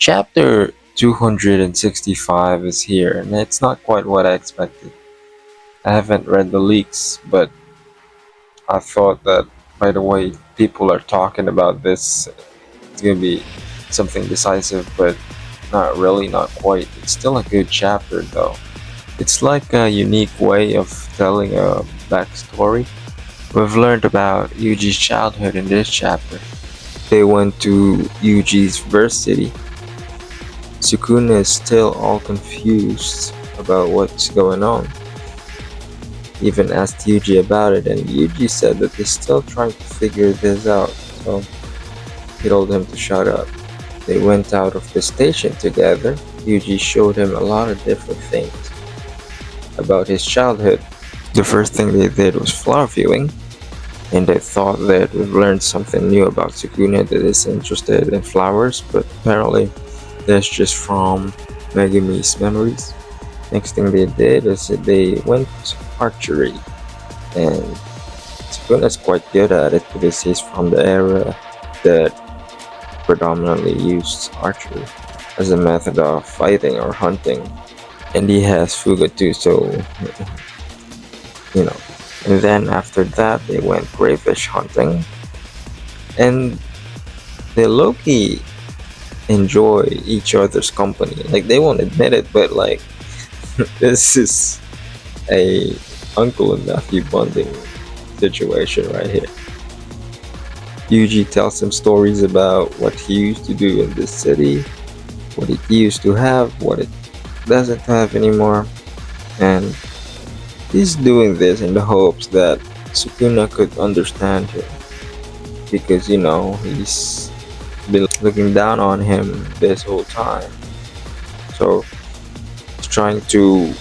Chapter 265 is here, and it's not quite what I expected. I haven't read the leaks, but I thought that by the way people are talking about this, it's gonna be something decisive, but not really, not quite. It's still a good chapter though. It's like a unique way of telling a backstory. We've learned about Yuji's childhood in this chapter. They went to Yuji's City. Sukuna is still all confused about what's going on. He even asked Yuji about it, and Yuji said that he's still trying to figure this out, so he told him to shut up. They went out of the station together. Yuji showed him a lot of different things about his childhood. The first thing they did was flower viewing, and they thought that we've learned something new about Sukuna that is interested in flowers, but apparently that's just from Megumi's memories. Next thing they did is that they went archery, and Sukuna's quite good at it because he's from the era that predominantly used archery as a method of fighting or hunting, and he has Fuga too, so you know. And then after that they went crayfish hunting, and they low-key enjoy each other's company. Like, they won't admit it, but like this is a uncle and nephew bonding situation right here. Yuji tells him stories about what he used to do in this city, what it used to have, what it doesn't have anymore, and he's doing this in the hopes that Sukuna could understand him, because he's been looking down on him this whole time. So he's trying to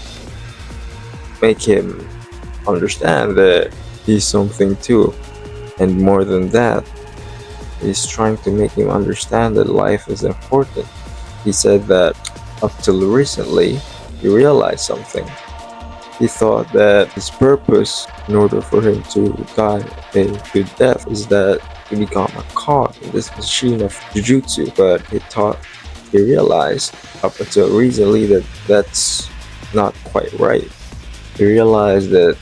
make him understand that he's something too, and more than that, he's trying to make him understand that life is important. He said that up till recently he realized something. He thought that his purpose in order for him to die a good death is that to become a cog in this machine of Jujutsu, but he realized up until recently that that's not quite right. He realized that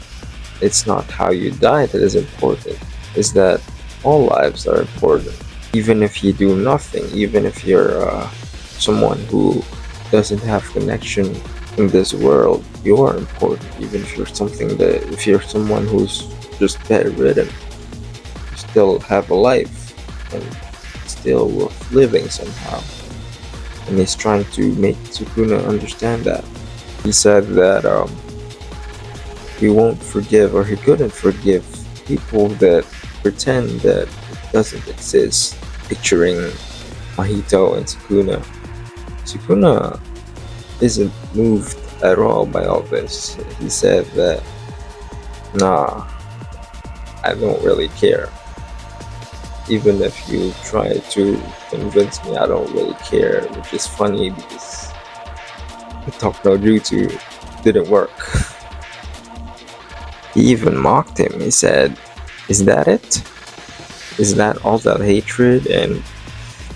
it's not how you die that is important, it's that all lives are important. Even if you do nothing, even if you're someone who doesn't have connection in this world, you are important. Even if if you're someone who's just bedridden, you still have a life and still worth living somehow. And he's trying to make Sukuna understand that. He said that he won't forgive, or he couldn't forgive, people that pretend that it doesn't exist, picturing Mahito and Sukuna. Sukuna isn't moved at all by all this. He said that, nah, I don't really care. Even if you try to convince me, I don't really care, which is funny because the Talk no Jutsu didn't work. He even mocked him. He said, is that it? Is that all that hatred and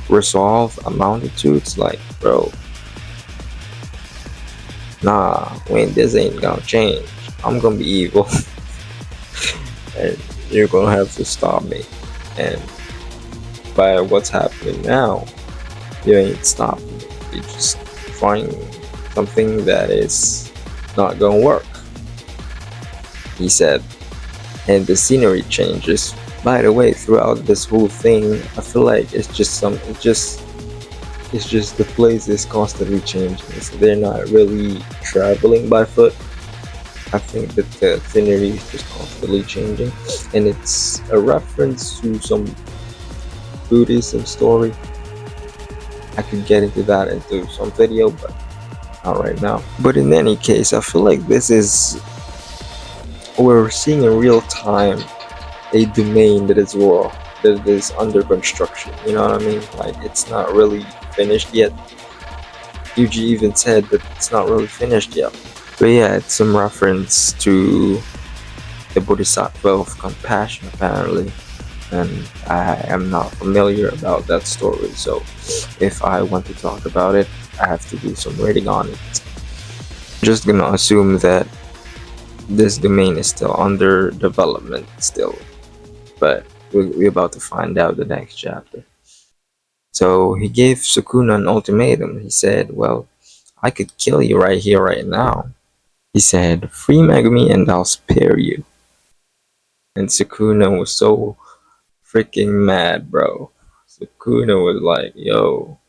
resolve amounted to? It's like, bro, nah, when this ain't gonna change, I'm gonna be evil. And you're gonna have to stop me. And by what's happening now, you ain't stopping me. You're just trying something that is not gonna work. He said, and the scenery changes. By the way, throughout this whole thing, I feel like it's just the place is constantly changing. So they're not really traveling by foot. I think that the scenery is just constantly changing, and it's a reference to some Buddhism story. I could get into that into some video, but not right now. But in any case, I feel like we're seeing in real time a domain that is raw, that is under construction. You know what I mean? Like, it's not really finished yet. Yuji even said that it's not really finished yet. But yeah, it's some reference to the Bodhisattva of compassion, apparently. and I am not familiar about that story. So if I want to talk about it, I have to do some reading on it. Just gonna assume that this domain is still under development still, but we're about to find out the next chapter. So he gave Sukuna an ultimatum. He said, well, I could kill you right here, right now. He said, free Megumi and I'll spare you. And Sukuna was so freaking mad, bro. Sukuna was like, yo,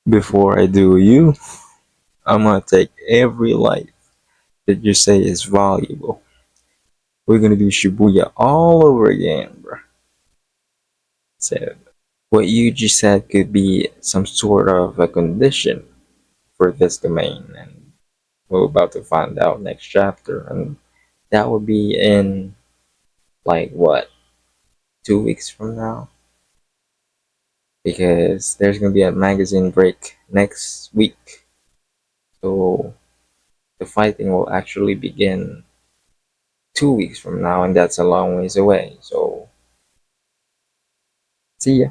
before I do you, I'm gonna take every life that you say is valuable. We're gonna do Shibuya all over again, bro. So, what Yuji said could be some sort of a condition for this domain, and we're about to find out next chapter, and that will be in like what, 2 weeks from now? Because there's gonna be a magazine break next week, so the fighting will actually begin 2 weeks from now, and that's a long ways away. So, see ya.